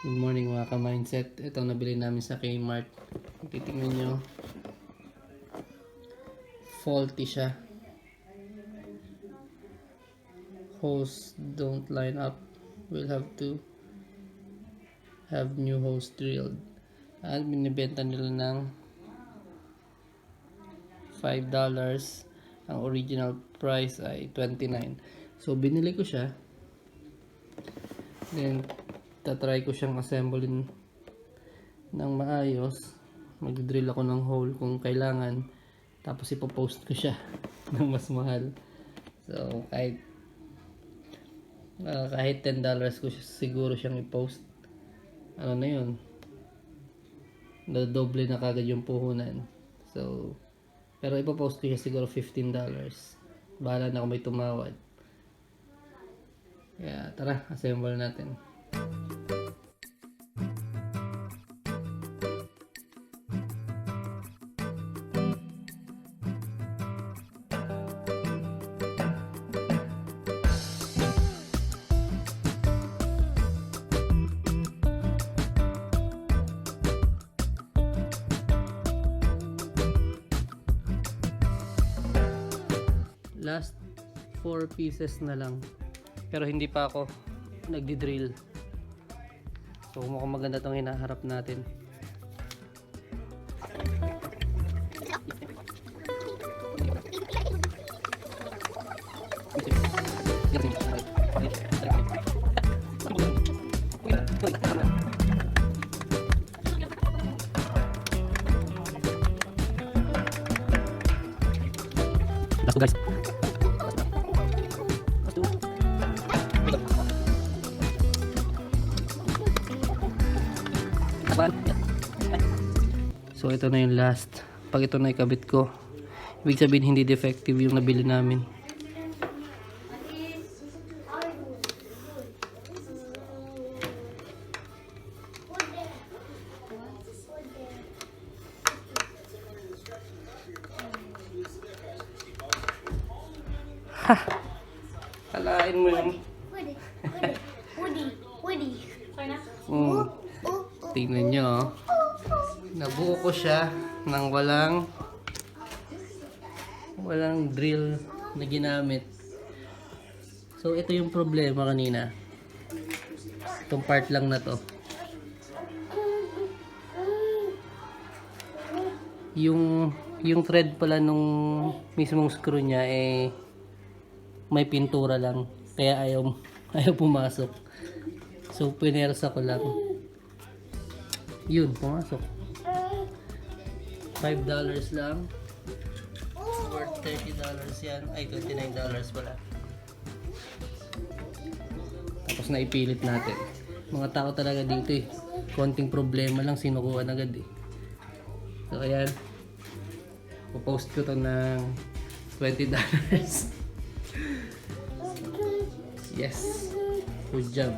Good morning mga ka-mindset. Ito nabili namin sa Kmart. Titingnan nyo. Faulty siya. Hose don't line up. We'll have to have new hose drilled. At binibenta nila ng $5. Ang original price ay $29. So binili ko siya. Then tatry ko siyang assemblein ng maayos. Mag-drill ako ng hole kung kailangan, tapos ipopost ko siya ng mas mahal. So kahit $10 ko siguro siyang i-post, ano na yun, doble na kagad yung puhunan. So pero ipopost ko siya siguro $15. Bahala na kung may tumawad. Kaya tara, assemble natin. Last 4 pieces na lang, pero hindi pa ako nagdi-drill. So mukhang maganda tong hinaharap natin. Let's go guys. So ito na yung last. Pag ito na ikabit ko, ibig sabihin hindi defective yung nabili namin. Ha! Kalain mo yun. Tingnan nyo, oh. Nabuo ko siya ng walang drill na ginamit. So ito yung problema kanina. Itong part lang na to. Yung thread pala nung mismong screw niya may pintura lang. Kaya ayaw pumasok. So pinersa ko lang. Yun, pumasok. $5 lang. Worth $30 yan. Ay, $29 pala. Tapos naipilit natin. Mga tao talaga dito eh. Konting problema lang, sinukuhan agad eh. So ayan. Popost ko to ng $20. Yes. Good job.